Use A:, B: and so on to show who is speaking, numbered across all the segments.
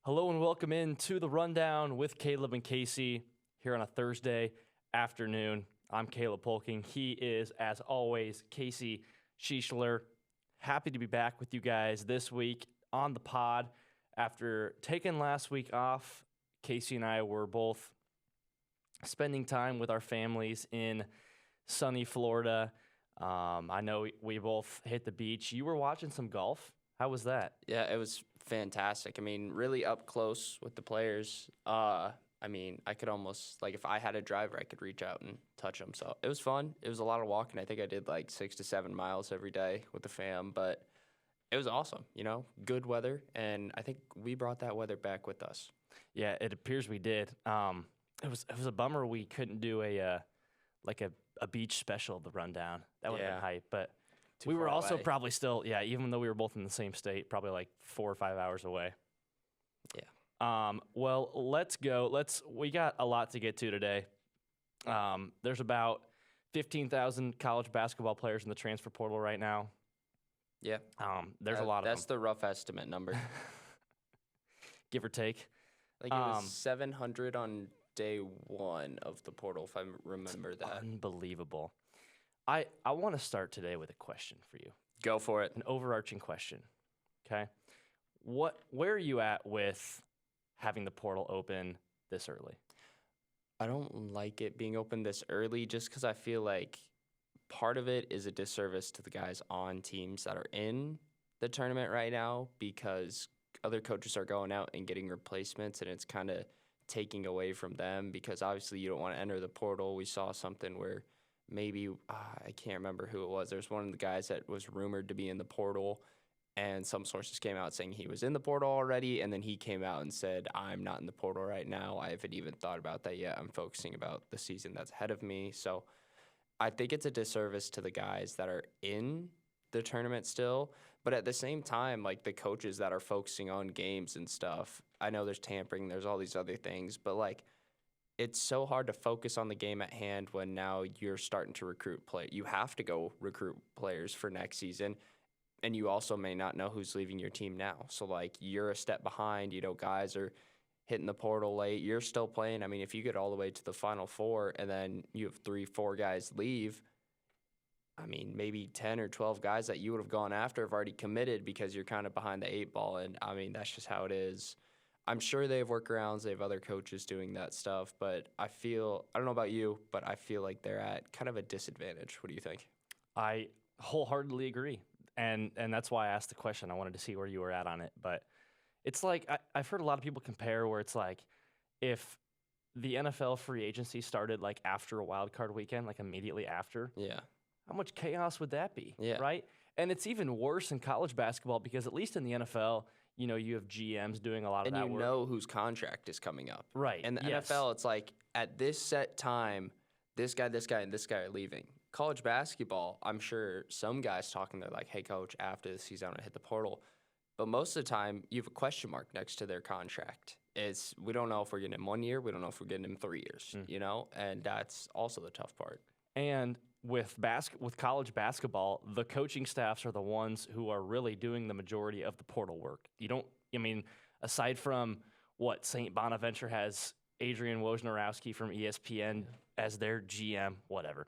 A: Hello and welcome in to the Rundown with Caleb and Casey here on a Thursday afternoon. I'm Caleb Polking. He is, as always, Casey Schischler. Happy to be back with you guys this week on the pod. After taking last week off, Casey and I were both spending time with our families in sunny Florida. I know we both hit the beach. You were watching some golf. How was that?
B: Yeah, it was fantastic. I mean, really up close with the players. I could almost, if I had a driver, I could reach out and touch them. So it was fun. It was a lot of walking. I think I did 6 to 7 miles every day with the fam, but it was awesome, good weather. And I think we brought that weather back with us.
A: Yeah, it appears we did. It was a bummer we couldn't do a beach special of the Rundown. That would have been hype, but we were also probably still, even though we were both in the same state, probably 4 or 5 hours away.
B: Yeah.
A: Well, let's go. We got a lot to get to today. There's about 15,000 college basketball players in the transfer portal right now.
B: Yeah.
A: There's a lot of them.
B: That's the rough estimate number.
A: Give or take.
B: It was 700 on day one of the portal, if I remember that.
A: Unbelievable. I want to start today with a question for you.
B: Go for it.
A: An overarching question. Okay. Where are you at with having the portal open this early?
B: I don't like it being open this early just because I feel like part of it is a disservice to the guys on teams that are in the tournament right now because other coaches are going out and getting replacements, and it's kind of taking away from them because obviously you don't want to enter the portal. We saw something where maybe, I can't remember who it was. There's one of the guys that was rumored to be in the portal, and some sources came out saying he was in the portal already, and then he came out and said, I'm not in the portal right now. I haven't even thought about that yet. I'm focusing about the season that's ahead of me. So I think it's a disservice to the guys that are in the tournament still. But at the same time, the coaches that are focusing on games and stuff, I know there's tampering, there's all these other things, but it's so hard to focus on the game at hand when now you're starting to recruit players. You have to go recruit players for next season, and you also may not know who's leaving your team now. So, you're a step behind. Guys are hitting the portal late. You're still playing. I mean, if you get all the way to the Final Four and then you have 3-4 guys leave, I mean, maybe 10 or 12 guys that you would have gone after have already committed because you're kind of behind the 8 ball. And, I mean, that's just how it is. I'm sure they have workarounds. They have other coaches doing that stuff. But I don't know about you, but I feel like they're at kind of a disadvantage. What do you think?
A: I wholeheartedly agree. And that's why I asked the question. I wanted to see where you were at on it. But it's I've heard a lot of people compare where it's if the NFL free agency started after a wild card weekend, immediately after.
B: Yeah.
A: How much chaos would that be?
B: Yeah.
A: Right? And it's even worse in college basketball because at least in the NFL, you have GMs doing a lot of that work.
B: And you know whose contract is coming up.
A: Right.
B: And the NFL, it's at this set time, this guy, and this guy are leaving. College basketball, I'm sure some guys talking, they're like, hey, coach, after the season, I'm going to hit the portal. But most of the time, you have a question mark next to their contract. We don't know if we're getting him 1 year. We don't know if we're getting him 3 years, And that's also the tough part.
A: And with college basketball, the coaching staffs are the ones who are really doing the majority of the portal work. Aside from what St. Bonaventure has Adrian Wojnarowski from ESPN as their GM, whatever.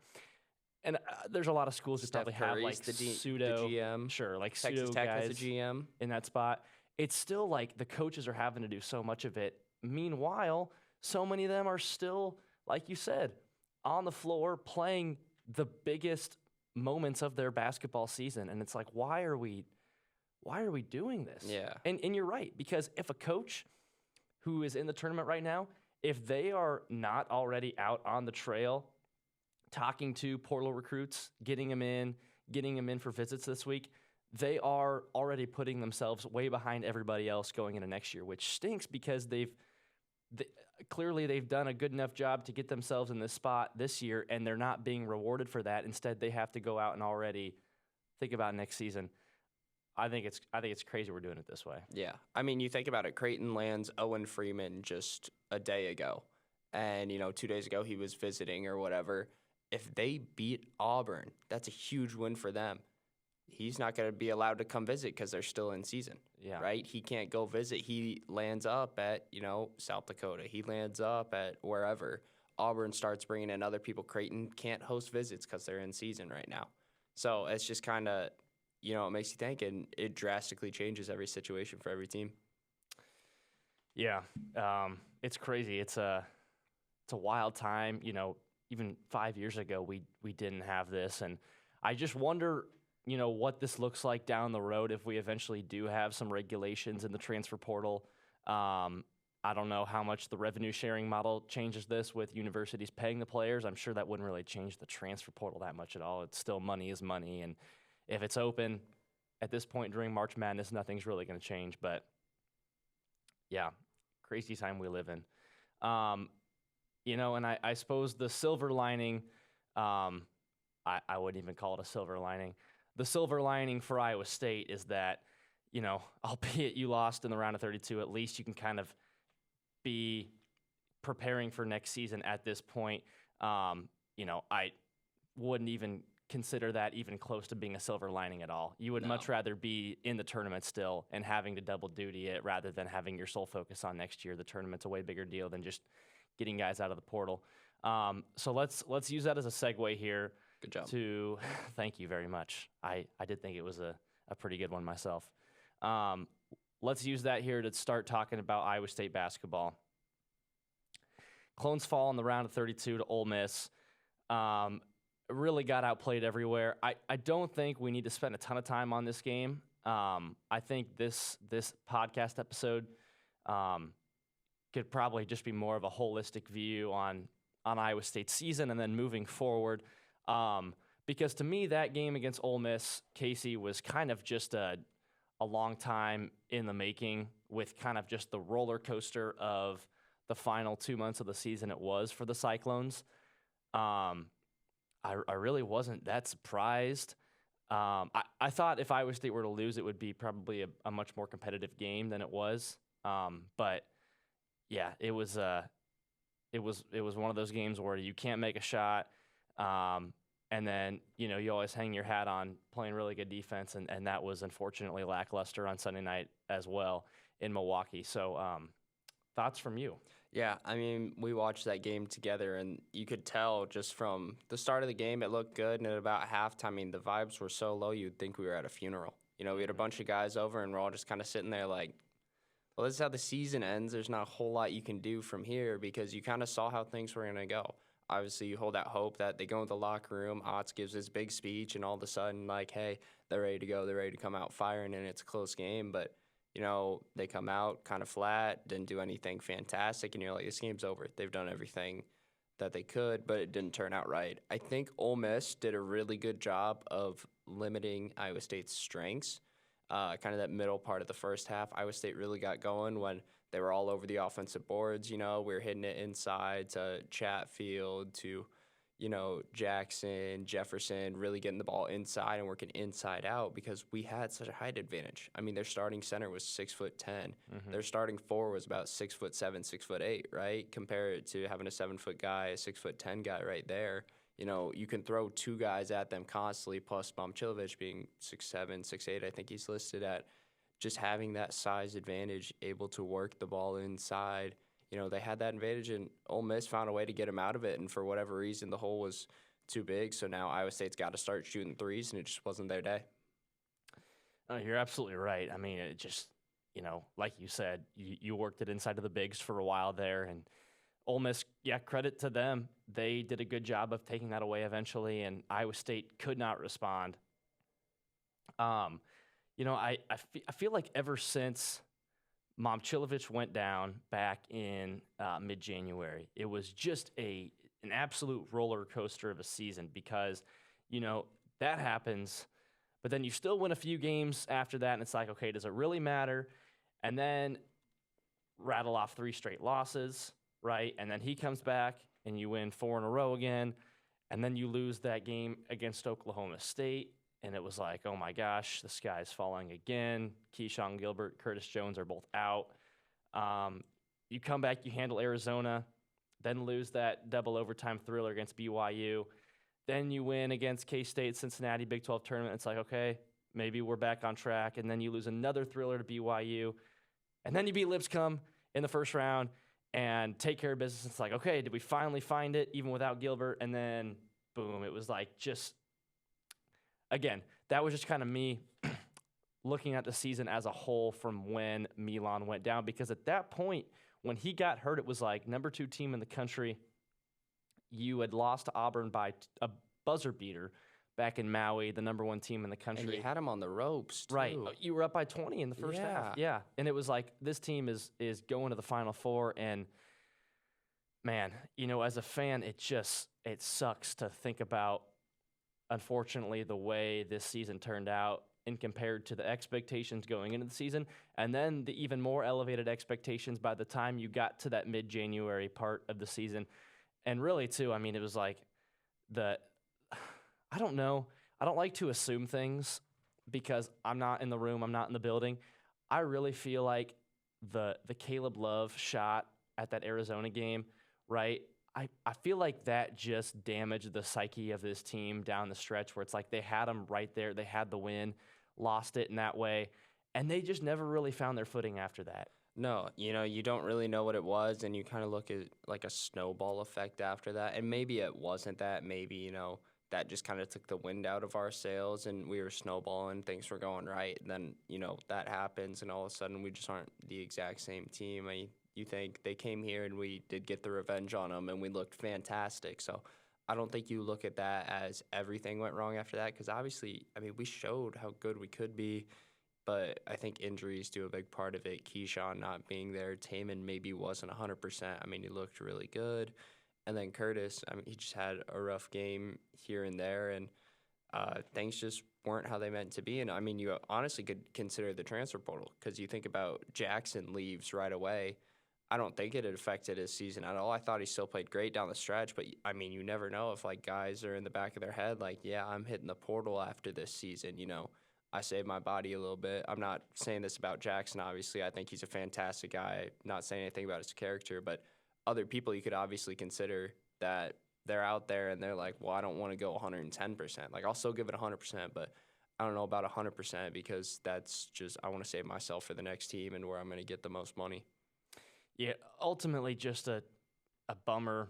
A: And there's a lot of schools that probably have pseudo
B: the GM.
A: Sure,
B: Texas Tech has a GM
A: in that spot. It's still the coaches are having to do so much of it. Meanwhile, so many of them are still, like you said, on the floor playing the biggest moments of their basketball season. And it's why are we doing this?
B: Yeah.
A: And you're right, because if a coach who is in the tournament right now, if they are not already out on the trail talking to portal recruits, getting them in for visits this week, they are already putting themselves way behind everybody else going into next year, which stinks because clearly they've done a good enough job to get themselves in this spot this year, and they're not being rewarded for that. Instead, they have to go out and already think about next season. I think it's crazy we're doing it this way.
B: Yeah. I mean, you think about it. Creighton lands Owen Freeman just a day ago. And, 2 days ago he was visiting or whatever. If they beat Auburn, that's a huge win for them. he's not going to be allowed to come visit because they're still in season,
A: Yeah.
B: right? He can't go visit. He lands up at, South Dakota. He lands up at wherever. Auburn starts bringing in other people. Creighton can't host visits because they're in season right now. So it's just kind of, it makes you think, and it drastically changes every situation for every team.
A: Yeah, it's crazy. It's a wild time. Even 5 years ago, we didn't have this, and I just wonder, what this looks like down the road if we eventually do have some regulations in the transfer portal. I don't know how much the revenue sharing model changes this with universities paying the players. I'm sure that wouldn't really change the transfer portal that much at all. It's still money is money, and if it's open at this point during March Madness, nothing's really going to change. But yeah, crazy time we live in. And I suppose the silver lining, I wouldn't even call it a silver lining. The silver lining for Iowa State is that, albeit you lost in the round of 32, at least you can kind of be preparing for next season at this point. I wouldn't even consider that even close to being a silver lining at all. You would much rather be in the tournament still and having to double duty it rather than having your sole focus on next year. The tournament's a way bigger deal than just getting guys out of the portal. So let's use that as a segue here.
B: Good job.
A: Thank you very much. I did think it was a pretty good one myself. Let's use that here to start talking about Iowa State basketball. Clones fall in the round of 32 to Ole Miss. Really got outplayed everywhere. I don't think we need to spend a ton of time on this game. I think this podcast episode could probably just be more of a holistic view on Iowa State's season and then moving forward. Because to me, that game against Ole Miss, Casey, was kind of just a long time in the making with kind of just the roller coaster of the final 2 months of the season it was for the Cyclones. I really wasn't that surprised. I thought if Iowa State were to lose, it would be probably a much more competitive game than it was. But yeah, it was one of those games where you can't make a shot, and then you always hang your hat on playing really good defense, and that was unfortunately lackluster on Sunday night as well in Milwaukee. So thoughts from you?
B: Yeah, I mean, we watched that game together, and you could tell just from the start of the game, it looked good, and at about halftime, I mean, the vibes were so low, you'd think we were at a funeral. We had a bunch of guys over, and we're all just kind of sitting there like, well, this is how the season ends. There's not a whole lot you can do from here because you kind of saw how things were going to go. Obviously, you hold out hope that they go in the locker room, Otts gives his big speech, and all of a sudden, like, hey, they're ready to go. They're ready to come out firing, and it's a close game. But, they come out kind of flat, didn't do anything fantastic, and you're like, this game's over. They've done everything that they could, but it didn't turn out right. I think Ole Miss did a really good job of limiting Iowa State's strengths. Kind of that middle part of the first half, Iowa State really got going when they were all over the offensive boards. We were hitting it inside to Chatfield, to, Jackson, Jefferson, really getting the ball inside and working inside out because we had such a height advantage. I mean, their starting center was 6'10". Mm-hmm. Their starting four was about 6'7", 6'8", right? Compare it to having a 7-foot guy, a 6'10" guy right there. You can throw two guys at them constantly, plus Momcilovic being 6'7", 6'8", I think he's listed at. Just having that size advantage, able to work the ball inside. They had that advantage, and Ole Miss found a way to get him out of it, and for whatever reason, the hole was too big, so now Iowa State's got to start shooting threes, and it just wasn't their day.
A: Oh, you're absolutely right. I mean, it just, like you said, you worked it inside of the bigs for a while there, and Ole Miss, yeah, credit to them. They did a good job of taking that away eventually, and Iowa State could not respond. I feel like ever since Momcilovic went down back in mid-January, it was just an absolute roller coaster of a season because, that happens, but then you still win a few games after that, and it's like, okay, does it really matter? And then rattle off 3 straight losses, right? And then he comes back, and you win 4 in a row again, and then you lose that game against Oklahoma State, and it was like, oh my gosh, the sky's falling again. Keyshawn Gilbert, Curtis Jones are both out. You come back, you handle Arizona, then lose that double overtime thriller against BYU. Then you win against K-State, Cincinnati, Big 12 tournament. It's like, okay, maybe we're back on track, and then you lose another thriller to BYU, and then you beat Lipscomb in the first round and take care of business. It's like, okay, did we finally find it even without Gilbert? And then, boom, it was like just, again, that was just kind of me looking at the season as a whole from when Milan went down, because at that point, when he got hurt, it was like number 2 team in the country. You had lost to Auburn by a buzzer beater back in Maui, the number 1 team in the country.
B: And you had him on the ropes, too.
A: Right. You were up by 20 in the first half. Yeah. And it was like, this team is going to the Final Four. And, man, as a fan, it sucks to think about, unfortunately, the way this season turned out and compared to the expectations going into the season, and then the even more elevated expectations by the time you got to that mid-January part of the season. And really, too, I mean, it was like I don't know. I don't like to assume things because I'm not in the room. I'm not in the building. I really feel like the Caleb Love shot at that Arizona game, right? I feel like that just damaged the psyche of this team down the stretch, where it's like they had them right there. They had the win, lost it in that way, and they just never really found their footing after that.
B: No, you don't really know what it was, and you kind of look at like a snowball effect after that. And maybe it wasn't that. Maybe, that just kind of took the wind out of our sails, and we were snowballing, things were going right. And then, that happens, and all of a sudden we just aren't the exact same team. You think they came here and we did get the revenge on them, and we looked fantastic. So I don't think you look at that as everything went wrong after that, because obviously, we showed how good we could be. But I think injuries do a big part of it. Keyshawn not being there. Taman maybe wasn't 100%. He looked really good. And then Curtis, he just had a rough game here and there. And things just weren't how they meant to be. And, you honestly could consider the transfer portal, because you think about Jackson leaves right away. I don't think it had affected his season at all. I thought he still played great down the stretch. But, you never know if, guys are in the back of their head, yeah, I'm hitting the portal after this season, I saved my body a little bit. I'm not saying this about Jackson, obviously. I think he's a fantastic guy. Not saying anything about his character, but other people you could obviously consider that they're out there and they're like, well, I don't want to go 110%. I'll still give it 100%, but I don't know about 100% because that's just, I want to save myself for the next team and where I'm going to get the most money.
A: Yeah, ultimately just a bummer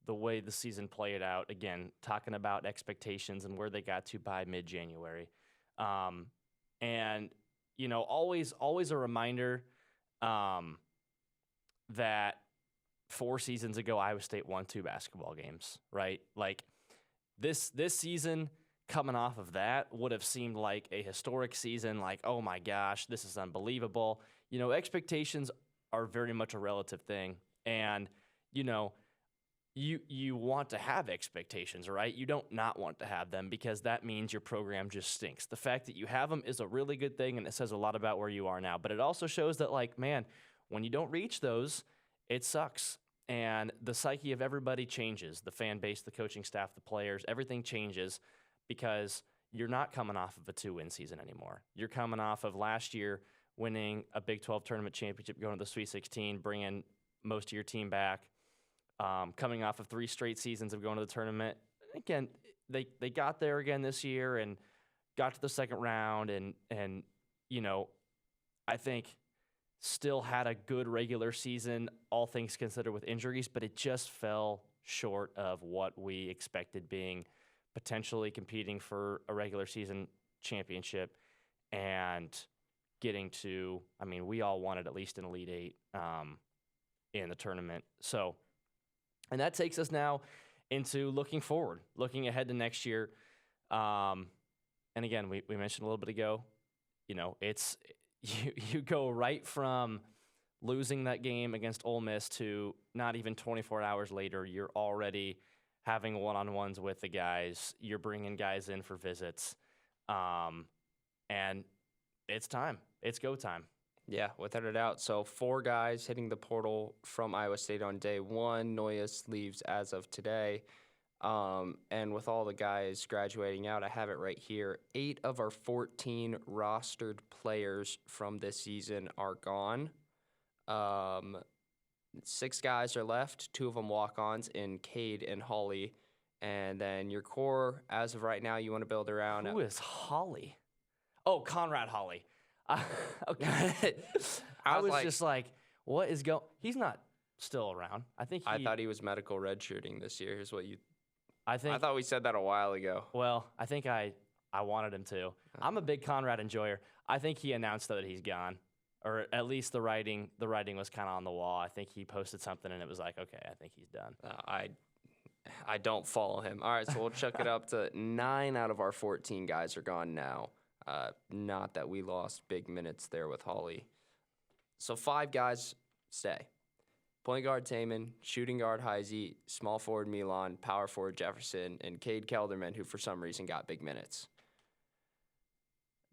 A: the way the season played out. Again, talking about expectations and where they got to by mid-January. And, always a reminder that 4 seasons ago, Iowa State won 2 basketball games, right? This season, coming off of that, would have seemed like a historic season, oh my gosh, this is unbelievable. Expectations are very much a relative thing. And, you want to have expectations, right? You don't not want to have them, because that means your program just stinks. The fact that you have them is a really good thing, and it says a lot about where you are now. But it also shows that, man, when you don't reach those, it sucks. And the psyche of everybody changes. The fan base, the coaching staff, the players, everything changes, because you're not coming off of a 2-win season anymore. You're coming off of last year winning a Big 12 tournament championship, going to the Sweet 16, bringing most of your team back. Coming off of 3 straight seasons of going to the tournament. Again, they got there again this year and got to the second round and I think still had a good regular season, all things considered, with injuries, but it just fell short of what we expected, being potentially competing for a regular season championship and getting to, we all wanted at least an Elite Eight in the tournament. So, and that takes us now into looking forward, looking ahead to next year. And again, we mentioned a little bit ago, it's you go right from losing that game against Ole Miss to not even 24 hours later, you're already having one-on-ones with the guys. You're bringing guys in for visits. And it's time. It's go time.
B: Yeah, without a doubt. So 4 guys hitting the portal from Iowa State on day 1. Noyes leaves as of today. And with all the guys graduating out, I have it right here. 8 of our 14 rostered players from this season are gone. 6 guys are left. 2 of them walk-ons in Cade and Holly. And then your core, as of right now, you want to build around.
A: Who is Holly? Oh, Conrad Holly. Okay. I was just like, what is going? He's not still around.
B: I thought he was medical redshirting this year. Is what you?
A: I
B: thought we said that a while ago.
A: Well, I think I wanted him to. I'm a big Conrad enjoyer. I think he announced that he's gone, or at least the writing was kind of on the wall. I think he posted something and it was like, okay, I think he's done.
B: I don't follow him. All right, so we'll chuck it up to 9 out of our 14 guys are gone now. Not that we lost big minutes there with Holly. So 5 guys stay. Point guard Taman, shooting guard Heisey, small forward Milan, power forward Jefferson, and Cade Kelderman, who for some reason got big minutes.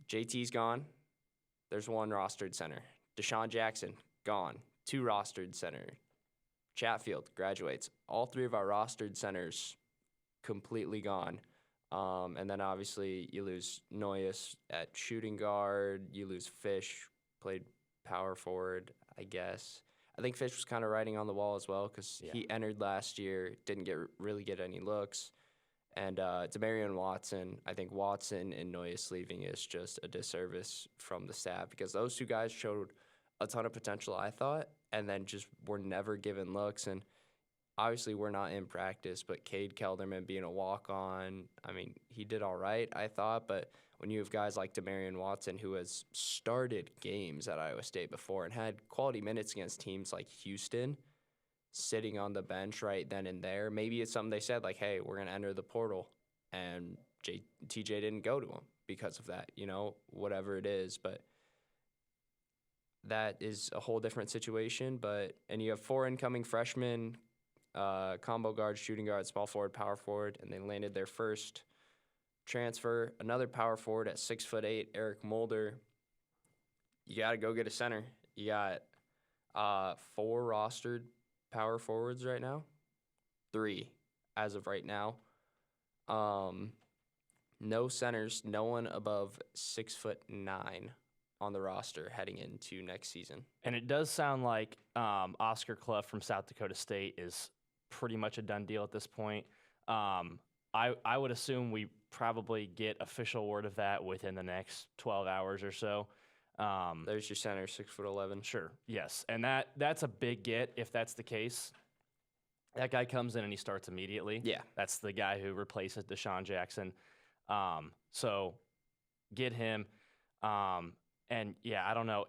B: JT's gone. There's 1 rostered center. Deshaun Jackson, gone. 2 rostered center. Chatfield graduates. All 3 of our rostered centers completely gone. And then obviously you lose Noyes at shooting guard. You lose Fish, played power forward, I guess. I think Fish was kind of writing on the wall as well because he entered last year, didn't really get any looks. And Demarion Watson, I think Watson and Noyes leaving is just a disservice from the staff because those 2 guys showed a ton of potential, I thought, and then just were never given looks. And obviously we're not in practice, but Cade Kelderman being a walk-on, I mean, he did all right, I thought, but when you have guys like Demarion Watson, who has started games at Iowa State before and had quality minutes against teams like Houston, sitting on the bench right then and there, maybe it's something they said like, hey, we're going to enter the portal, and TJ didn't go to him because of that, whatever it is, but that is a whole different situation. And you have 4 incoming freshmen, combo guard, shooting guard, small forward, power forward, and they landed their first transfer, another power forward at 6'8", Eric Mulder. You got to go get a center. You got 4 rostered power forwards right now, 3 as of right now. No centers, no one above 6'9" on the roster heading into next season.
A: And it does sound like Oscar Clough from South Dakota State is pretty much a done deal at this point. I would assume we probably get official word of that within the next 12 hours or so.
B: There's your center, 6'11".
A: Sure, yes. And that's a big get if that's the case. That guy comes in and he starts immediately.
B: Yeah.
A: That's the guy who replaces Deshaun Jackson. So get him. And, yeah, I don't know.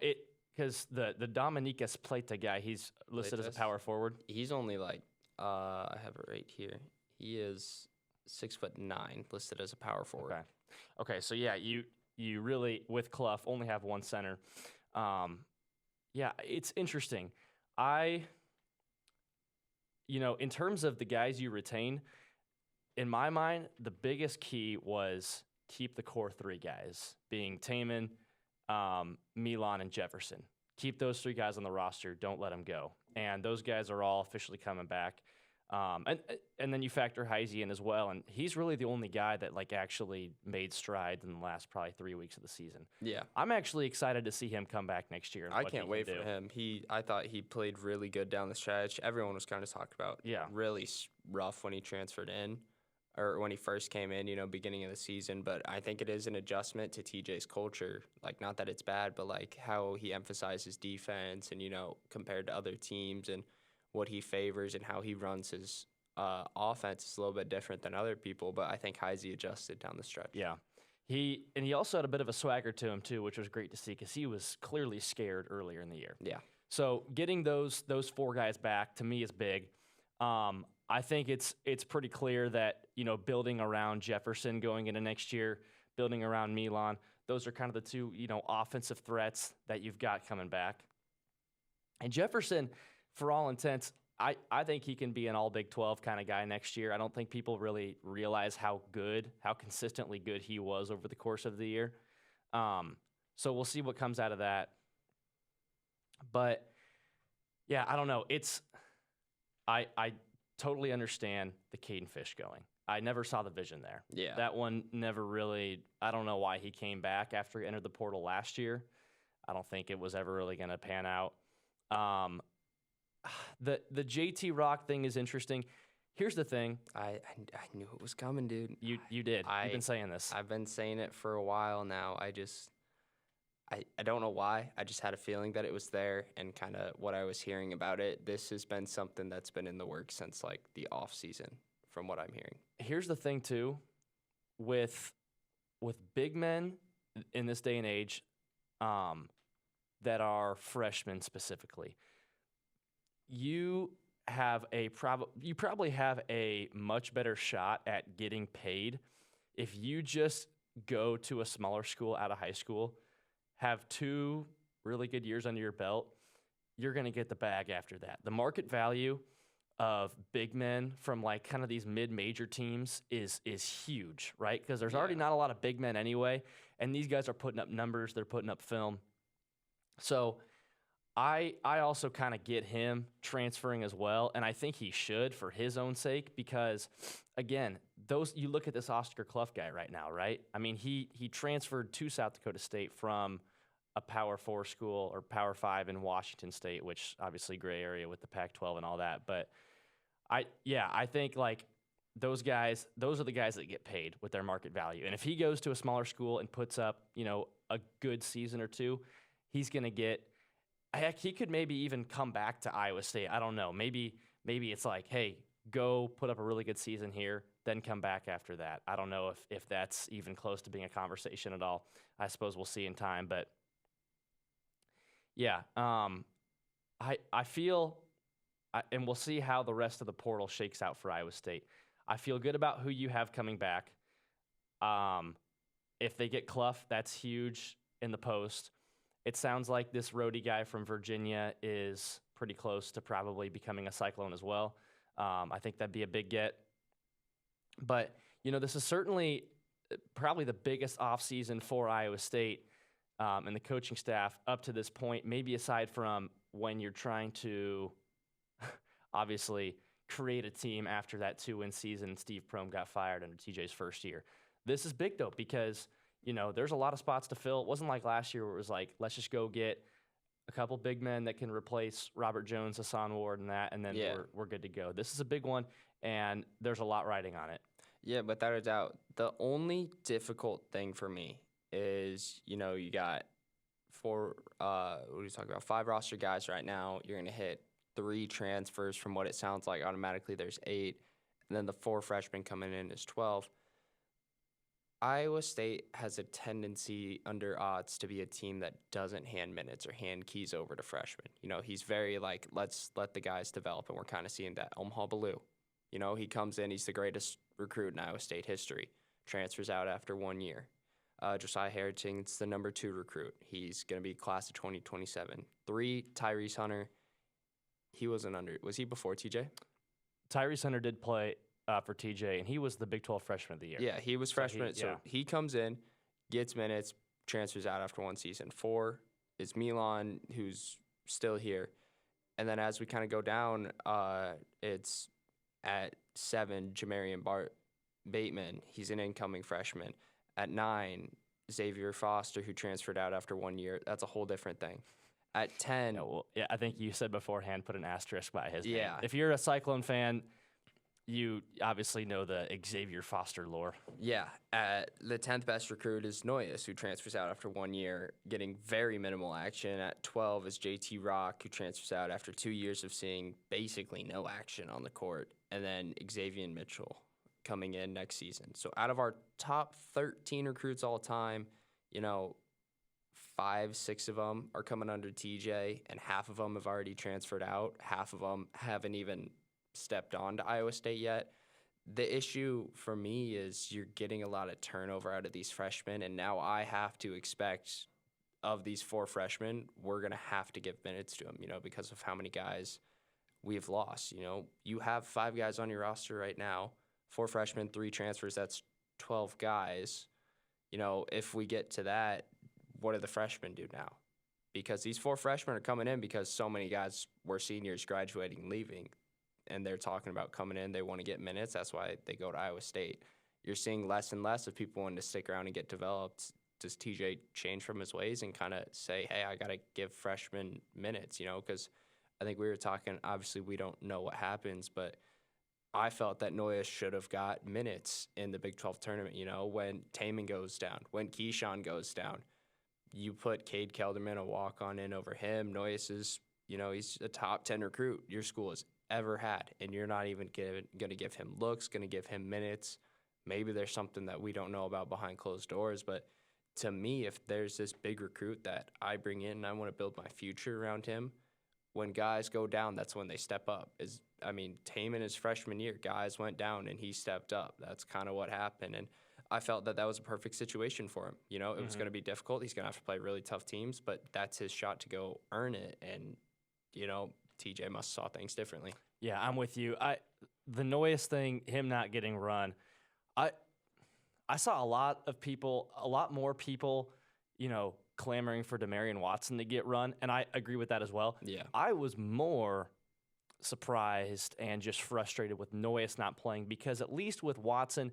A: Because the Dominicus Plata guy, he's listed as a power forward.
B: He's only I have it right here. He is 6'9", listed as a power forward.
A: Okay. So yeah, you really with Clough only have 1 center. Yeah, it's interesting. In terms of the guys you retain, in my mind, the biggest key was keep the core 3 guys, being Taman, Milan, and Jefferson. Keep those 3 guys on the roster. Don't let them go. And those guys are all officially coming back. And then you factor Heisey in as well, and he's really the only guy that actually made strides in the last probably 3 weeks of the season.
B: Yeah,
A: I'm actually excited to see him come back next year.
B: I can't wait for him. I thought he played really good down the stretch. Everyone was kind of talking about really rough when he transferred in, or when he first came in, beginning of the season. But I think it is an adjustment to TJ's culture. Not that it's bad, but how he emphasizes defense and compared to other teams and what he favors and how he runs his offense is a little bit different than other people, but I think Heisey adjusted down the stretch.
A: Yeah. He also had a bit of a swagger to him, too, which was great to see because he was clearly scared earlier in the year.
B: Yeah.
A: So getting those 4 guys back, to me, is big. I think it's pretty clear that, building around Jefferson going into next year, building around Milan, those are kind of the 2, offensive threats that you've got coming back. And Jefferson, for all intents, I think he can be an all Big 12 kind of guy next year. I don't think people really realize how consistently good he was over the course of the year. So we'll see what comes out of that. But, yeah, I don't know. I totally understand the Caden Fish going. I never saw the vision there.
B: Yeah.
A: That one never really – I don't know why he came back after he entered the portal last year. I don't think it was ever really going to pan out. The JT Rock thing is interesting. Here's the thing.
B: I knew it was coming, dude.
A: You did. You've been saying this.
B: I've been saying it for a while now. I don't know why. I just had a feeling that it was there, and kind of what I was hearing about it. This has been something that's been in the works since like the off season, from what I'm hearing.
A: Here's the thing too, with big men in this day and age, that are freshmen specifically, you you probably have a much better shot at getting paid if you just go to a smaller school out of high school, have 2 really good years under your belt. You're going to get the bag after that. The market value of big men from like kind of these mid-major teams is huge, right? Because there's already not a lot of big men anyway, and these guys are putting up numbers, they're putting up film. So I also kind of get him transferring as well, and I think he should for his own sake because, again, you look at this Oscar Clough guy right now, right? I mean, he transferred to South Dakota State from a Power 4 school or Power 5 in Washington State, which obviously gray area with the Pac-12 and all that. But I think like those are the guys that get paid with their market value. And if he goes to a smaller school and puts up, a good season or two, he's going to get. Heck, he could maybe even come back to Iowa State. I don't know. Maybe it's like, hey, go put up a really good season here, then come back after that. I don't know if that's even close to being a conversation at all. I suppose we'll see in time. But yeah, I feel, and we'll see how the rest of the portal shakes out for Iowa State. I feel good about who you have coming back. If they get Clough, that's huge in the post. It sounds like this roadie guy from Virginia is pretty close to probably becoming a Cyclone as well. I think that'd be a big get. But, this is certainly probably the biggest offseason for Iowa State and the coaching staff up to this point, maybe aside from when you're trying to obviously create a team after that 2-win season. Steve Prohm got fired under TJ's first year. This is big, though, because there's a lot of spots to fill. It wasn't like last year where it was like, let's just go get a couple big men that can replace Robert Jones, Hassan Ward, and that, and then we're good to go. This is a big one, and there's a lot riding on it.
B: Yeah, without a doubt. The only difficult thing for me is, you got 5 roster guys right now. You're going to hit 3 transfers from what it sounds like. Automatically, there's 8. And then the 4 freshmen coming in is 12. Iowa State has a tendency under odds to be a team that doesn't hand minutes or hand keys over to freshmen. He's very like, let's let the guys develop, and we're kind of seeing that. Omaha Baloo, he comes in, he's the greatest recruit in Iowa State history, transfers out after 1 year. Josiah Harrington's the number 2 recruit. He's going to be class of 2027. 3, Tyrese Hunter. Was he before TJ?
A: Tyrese Hunter did play for TJ, and he was the Big 12 freshman of the year.
B: Yeah, he was freshman. So he comes in, gets minutes, transfers out after 1 season. 4 is Milan, who's still here. And then as we kind of go down, it's at 7, Jamarian Bateman. He's an incoming freshman. At 9, Xavier Foster, who transferred out after 1 year. That's a whole different thing. At 10...
A: I think you said beforehand, put an asterisk by his name.
B: Yeah.
A: If you're a Cyclone fan, you obviously know the Xavier Foster lore.
B: Yeah. The 10th best recruit is Noyes, who transfers out after 1 year, getting very minimal action. At 12 is JT Rock, who transfers out after 2 years of seeing basically no action on the court. And then Xavier Mitchell coming in next season. So out of our top 13 recruits all time, 5, 6 of them are coming under TJ, and half of them have already transferred out. Half of them haven't even stepped on to Iowa State yet. The issue for me is you're getting a lot of turnover out of these freshmen, and now I have to expect of these 4 freshmen, we're going to have to give minutes to them, because of how many guys we've lost. You have 5 guys on your roster right now, 4 freshmen, 3 transfers, that's 12 guys. If we get to that, what do the freshmen do now? Because these 4 freshmen are coming in because so many guys were seniors graduating, leaving, and they're talking about coming in. They want to get minutes. That's why they go to Iowa State. You're seeing less and less of people wanting to stick around and get developed. Does TJ change from his ways and kind of say, hey, I got to give freshmen minutes, because I think we were talking, obviously we don't know what happens, but I felt that Noyes should have got minutes in the Big 12 tournament, when Taman goes down, when Keyshawn goes down. you put Cade Kelderman, a walk-on, in over him. Noyes is, he's a top 10 recruit your school has ever had, and you're not even going to give him looks, going to give him minutes. Maybe there's something that we don't know about behind closed doors, but to me, if there's this big recruit that I bring in and I want to build my future around him, when guys go down, that's when they step up. Taman his freshman year, guys went down and he stepped up. That's kind of what happened, and I felt that was a perfect situation for him. It was going to be difficult. He's going to have to play really tough teams, but that's his shot to go earn it, and, TJ must have saw things differently.
A: Yeah, I'm with you. The Noyes thing, him not getting run, I saw a lot more people, clamoring for Demarion Watson to get run, and I agree with that as well.
B: Yeah.
A: I was more surprised and just frustrated with Noyes not playing because at least with Watson,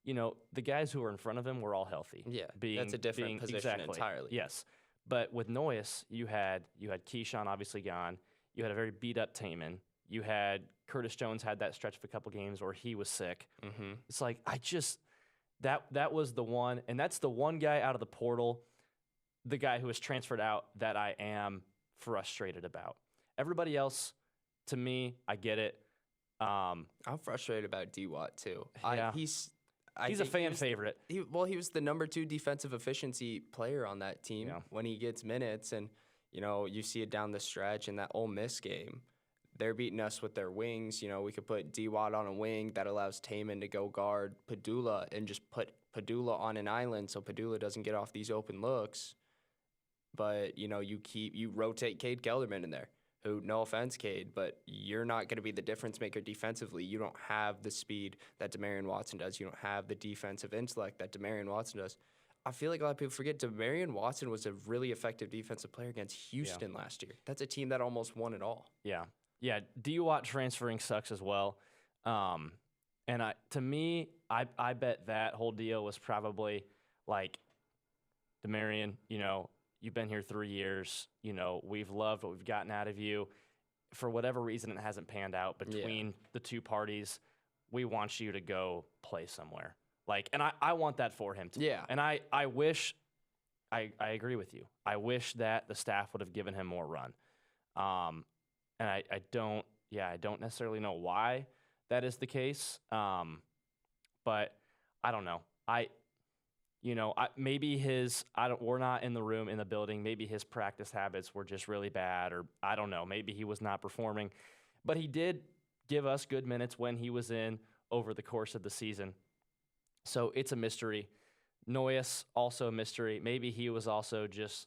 A: the guys who were in front of him were all healthy.
B: Yeah, that's a different position entirely.
A: Yes, but with Noyes, you had Keyshawn obviously gone. You had a very beat up Taman. You had Curtis Jones had that stretch of a couple games where he was sick.
B: Mm-hmm.
A: It's like that was the one, and that's the one guy out of the portal, the guy who was transferred out that I am frustrated about. Everybody else, to me, I get it.
B: I'm frustrated about D-Watt too.
A: Yeah. He's a fan favorite.
B: He was the number 2 defensive efficiency player on that team when he gets minutes, and you see it down the stretch in that Ole Miss game. They're beating us with their wings. We could put D-Watt on a wing that allows Taman to go guard Padula and just put Padula on an island so Padula doesn't get off these open looks. But, you rotate Cade Kelderman in there, who, no offense, Cade, but you're not going to be the difference maker defensively. You don't have the speed that Demarion Watson does. You don't have the defensive intellect that Demarion Watson does. I feel like a lot of people forget Demarion Watson was a really effective defensive player against Houston last year. That's a team that almost won it all.
A: Yeah. Yeah, D-Watt transferring sucks as well. And to me, I bet that whole deal was probably like, Demarion, you've been here 3 years. We've loved what we've gotten out of you. For whatever reason, it hasn't panned out between the two parties. We want you to go play somewhere. And I want that for him too.
B: Yeah.
A: And I wish, I agree with you. I wish that the staff would have given him more run. And I don't necessarily know why that is the case. But I don't know. Maybe we're not in the building. Maybe his practice habits were just really bad, or I don't know. Maybe he was not performing, but he did give us good minutes when he was in over the course of the season. So it's a mystery. Noyes, also a mystery. Maybe he was also just,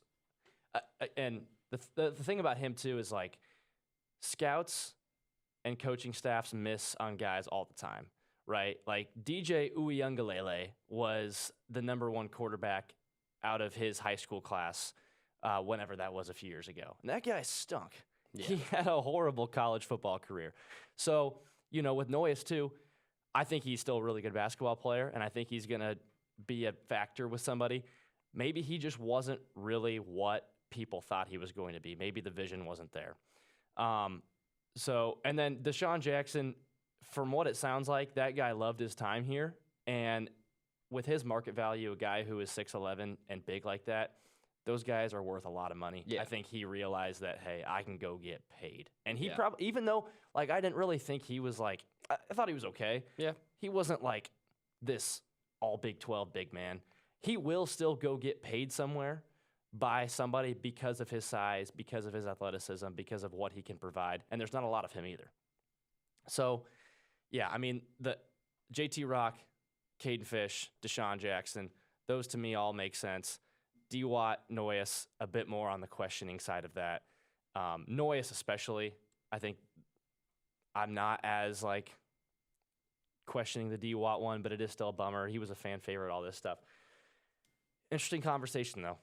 A: and the thing about him too is scouts and coaching staffs miss on guys all the time, right? DJ Uiagalelei was the number 1 quarterback out of his high school class whenever that was a few years ago. And that guy stunk. Yeah. He had a horrible college football career. So, with Noyes too, I think he's still a really good basketball player, and I think he's going to be a factor with somebody. Maybe he just wasn't really what people thought he was going to be. Maybe the vision wasn't there. And then Deshaun Jackson, from what it sounds like, that guy loved his time here. And with his market value, a guy who is 6'11" and big like that, those guys are worth a lot of money. Yeah. I think he realized that, hey, I can go get paid. And he probably, even though, I didn't really think he was I thought he was okay.
B: Yeah.
A: He wasn't this all Big 12 big man. He will still go get paid somewhere by somebody because of his size, because of his athleticism, because of what he can provide. And there's not a lot of him either. So, yeah, the JT Rock, Caden Fish, Deshaun Jackson, those to me all make sense. D-Watt, Noyes, a bit more on the questioning side of that. Noyes especially, I think I'm not as questioning the D-Watt one, but it is still a bummer. He was a fan favorite, all this stuff. Interesting conversation, though.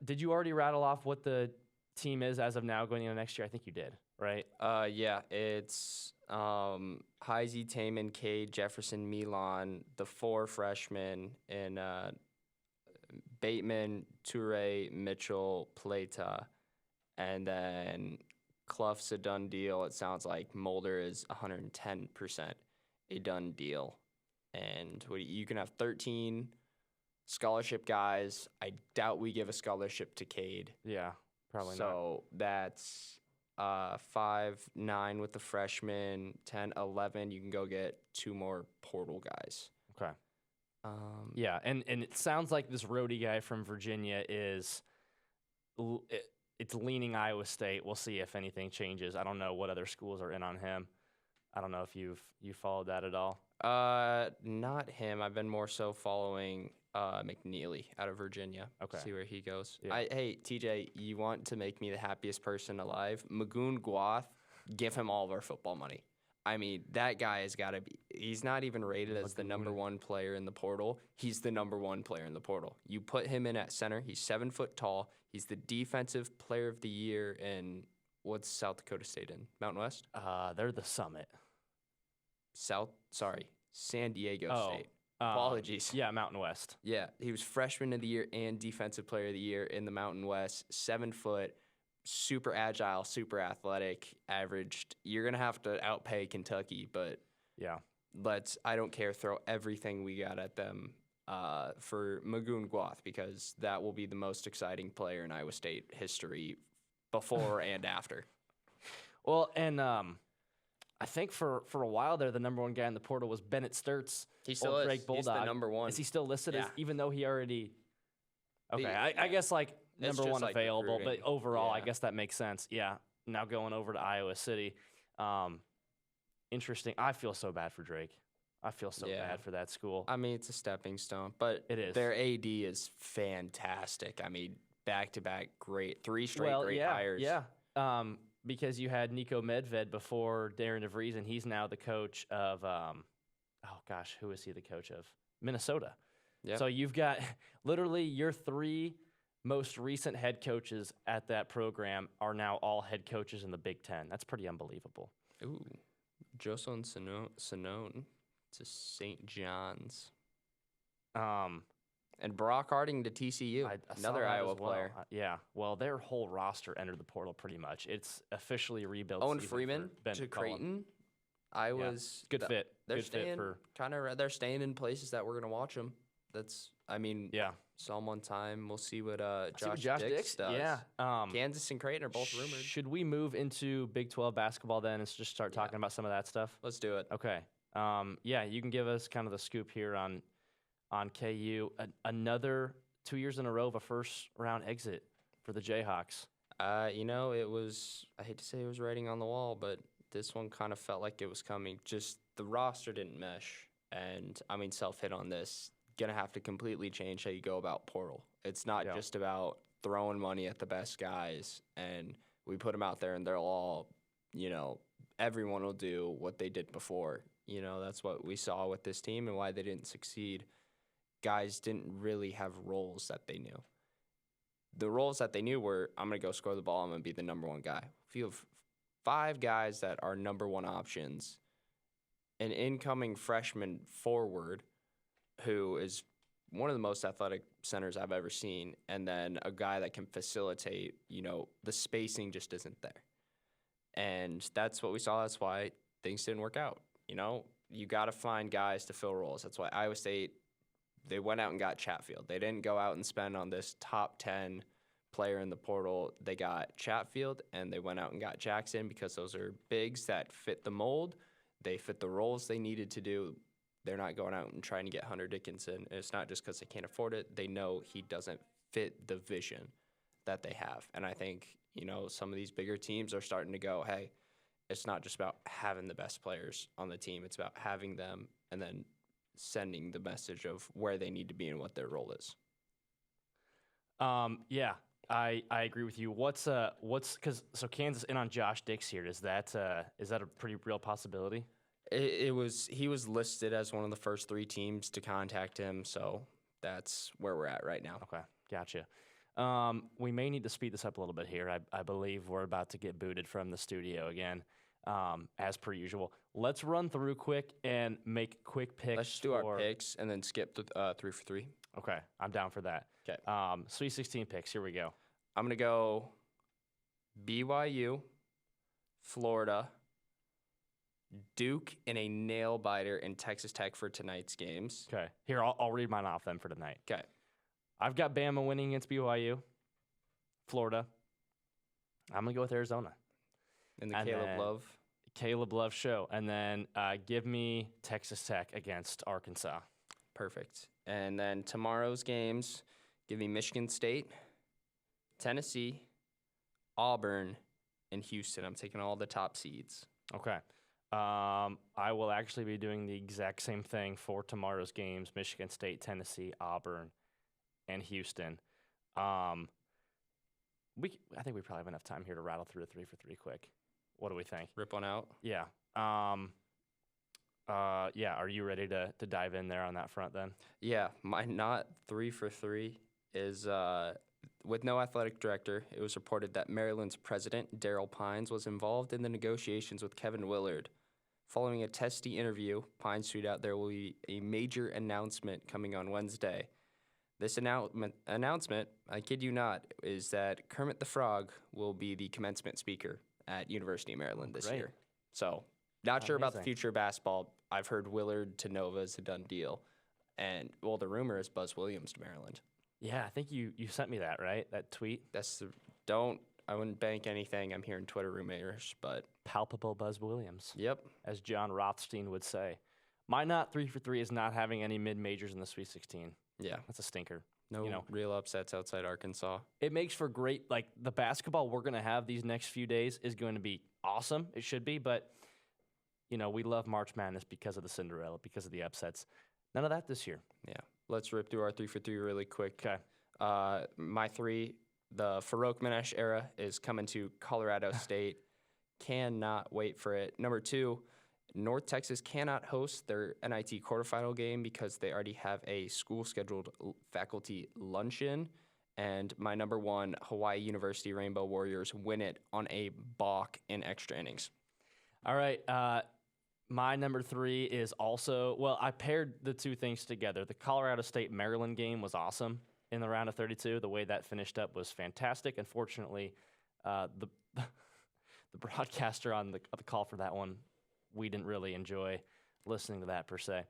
A: Did you already rattle off what the team is as of now going into next year? I think you did, right?
B: Yeah, it's Heisey, Taman, Cade, Jefferson, Milan, the 4 freshmen, and Bateman, Toure, Mitchell, Plata, and then Clough's a done deal. It sounds like Mulder is 110% a done deal. And you can have 13 scholarship guys. I doubt we give a scholarship to Cade.
A: Yeah, probably not.
B: So that's 5-9 with the freshmen, 10-11. You can go get 2 more portal guys.
A: Okay. Yeah, and it sounds like this roadie guy from Virginia is it's leaning Iowa State. We'll see if anything changes. I don't know what other schools are in on him. I don't know if you followed that at all.
B: Not him. I've been more so following McNeely out of Virginia.
A: Okay.
B: See where he goes.
A: Yeah.
B: Hey, TJ, you want to make me the happiest person alive? Magoon Guath, give him all of our football money. I mean, that guy has got to be – he's not even rated as the number 1 player in the portal. He's the number 1 player in the portal. You put him in at center. He's 7 foot tall. He's the defensive player of the year in – what's South Dakota State in? Mountain West?
A: They're the Summit.
B: San Diego State. Apologies.
A: Yeah, Mountain West.
B: Yeah, he was freshman of the year and defensive player of the year in the Mountain West. 7 foot, super agile, super athletic, averaged. You're going to have to outpay Kentucky, but
A: yeah,
B: I don't care, throw everything we got at them for Magoon Guath, because that will be the most exciting player in Iowa State history before and after.
A: Well, and I think for a while there, the number 1 guy in the portal was Bennett Sturts.
B: He still is.
A: Drake Bulldog.
B: He's the number 1.
A: Is he still listed as, even though he already? Okay,
B: Yeah.
A: I guess like
B: It's
A: number
B: just
A: 1
B: like
A: available,
B: recruiting.
A: but overall, I
B: Yeah.
A: guess that makes sense. Yeah. Now going over to Iowa City, interesting. I feel so bad for Drake. I feel so
B: Yeah.
A: bad for that school.
B: I mean, it's a stepping stone, but
A: It is.
B: their AD is fantastic. I mean, back-to-back great, 3 straight great hires.
A: Yeah. Because you had Nico Medved before Darren DeVries, and he's now the coach of, who is he the coach of? Minnesota.
B: Yep.
A: So you've got literally your 3 most recent head coaches at that program are now all head coaches in the Big Ten. That's pretty unbelievable.
B: Ooh, Jocelyn Sinone to St. John's. And Brock Harding to TCU,
A: I saw
B: another
A: that
B: Iowa
A: as well.
B: player.
A: Yeah. Well, their whole roster entered the portal pretty much. It's officially rebuilt.
B: Owen
A: season
B: Freeman
A: for Ben
B: to
A: McCollum.
B: Creighton. Iowa's
A: Good fit.
B: They're
A: Good fit
B: staying
A: for
B: they're staying in places that we're gonna watch them.
A: yeah.
B: Saw them one time. We'll see what
A: See what
B: Josh Dix does.
A: Yeah.
B: Kansas and Creighton are both rumored.
A: Should we move into Big 12 basketball then and just start talking about some of that stuff?
B: Let's do it.
A: Okay. Yeah, you can give us kind of the scoop here on KU. Another 2 years in a row of a first round exit for the Jayhawks.
B: It was, I hate to say it was writing on the wall, but this one kind of felt like it was coming. Just the roster didn't mesh. And self-hit on this, gonna have to completely change how you go about portal. It's not just about throwing money at the best guys and we put them out there and they're all, everyone will do what they did before. That's what we saw with this team and why they didn't succeed. Guys didn't really have roles that they knew. The roles that they knew were, I'm going to go score the ball, I'm going to be the number 1 guy. If you have 5 guys that are number 1 options, an incoming freshman forward who is one of the most athletic centers I've ever seen, and then a guy that can facilitate, the spacing just isn't there. And that's what we saw. That's why things didn't work out. You got to find guys to fill roles. That's why Iowa State, they went out and got Chatfield. They didn't go out and spend on this top 10 player in the portal. They got Chatfield, and they went out and got Jackson because those are bigs that fit the mold. They fit the roles they needed to do. They're not going out and trying to get Hunter Dickinson. And it's not just because they can't afford it. They know he doesn't fit the vision that they have. And I think, some of these bigger teams are starting to go, hey, it's not just about having the best players on the team. It's about having them and then sending the message of where they need to be and what their role is.
A: Yeah, I agree with you. So Kansas in on Josh Dix here. Is that a pretty real possibility?
B: He was listed as one of the first 3 teams to contact him, so that's where we're at right now.
A: Okay, gotcha. We may need to speed this up a little bit here. I believe we're about to get booted from the studio again, as per usual. Let's run through quick and make quick picks.
B: Let's just do our picks and then skip to 3 for 3.
A: Okay, I'm down for that.
B: Okay.
A: Sweet 16 picks. Here we go.
B: I'm going to go, BYU, Florida, Duke in a nail biter, and Texas Tech for tonight's games.
A: Okay. Here, I'll read mine off then for tonight.
B: Okay.
A: I've got Bama winning against BYU, Florida. I'm going to go with Arizona.
B: And the
A: And
B: Caleb
A: then-
B: Love.
A: Caleb Love show. And then give me Texas Tech against Arkansas.
B: Perfect. And then tomorrow's games, give me Michigan State, Tennessee, Auburn, and Houston. I'm taking all the top seeds.
A: Okay. I will actually be doing the exact same thing for tomorrow's games: Michigan State, Tennessee, Auburn, and Houston. I think we probably have enough time here to rattle through a 3 for 3 quick. What do we think?
B: Rip one out.
A: Yeah. Yeah. Are you ready to dive in there on that front then?
B: Yeah, my not 3 for 3 is with no athletic director. It was reported that Maryland's president, Daryl Pines, was involved in the negotiations with Kevin Willard. Following a testy interview, Pines tweeted out there will be a major announcement coming on Wednesday. This announcement, I kid you not, is that Kermit the Frog will be the commencement speaker at University of Maryland this
A: Great.
B: year. So, not sure about the
A: Amazing.
B: future of basketball. I've heard Willard to Nova is a done deal. And, well, the rumor is Buzz Williams to Maryland.
A: Yeah, I think you sent me that, right? That tweet.
B: I wouldn't bank anything. I'm hearing Twitter rumors, but
A: Palpable Buzz Williams,
B: yep.
A: as John Rothstein would say. My not 3 for 3 is not having any mid-majors in the Sweet 16.
B: Yeah.
A: That's a stinker.
B: No real upsets outside Arkansas.
A: It makes for great, like, the basketball we're going to have these next few days is going to be awesome. It should be, but, we love March Madness because of the Cinderella, because of the upsets. None of that this year.
B: Yeah. Let's rip through our 3 for 3 really quick.
A: Okay.
B: My 3, the Farouk Manesh era is coming to Colorado State. Cannot wait for it. Number 2, North Texas cannot host their NIT quarterfinal game because they already have a school-scheduled faculty luncheon. And my number 1, Hawaii University Rainbow Warriors win it on a balk in extra innings.
A: All right. My number 3 is also, well, I paired the two things together. The Colorado State-Maryland game was awesome in the round of 32. The way that finished up was fantastic. Unfortunately, the broadcaster on the call for that one, we didn't really enjoy listening to that per se.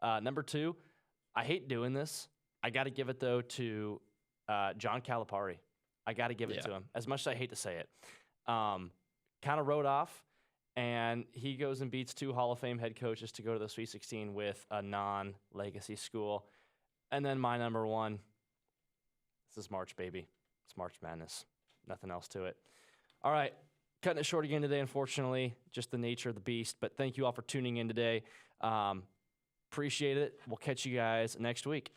A: Number 2, I hate doing this. I got to give it, though, to John Calipari. I got to give it to him, as much as I hate to say it. Kind of rode off, and he goes and beats 2 Hall of Fame head coaches to go to the Sweet 16 with a non-legacy school. And then my number 1, this is March, baby. It's March Madness. Nothing else to it. All right. Cutting it short again today, unfortunately. Just the nature of the beast. But thank you all for tuning in today. Appreciate it. We'll catch you guys next week.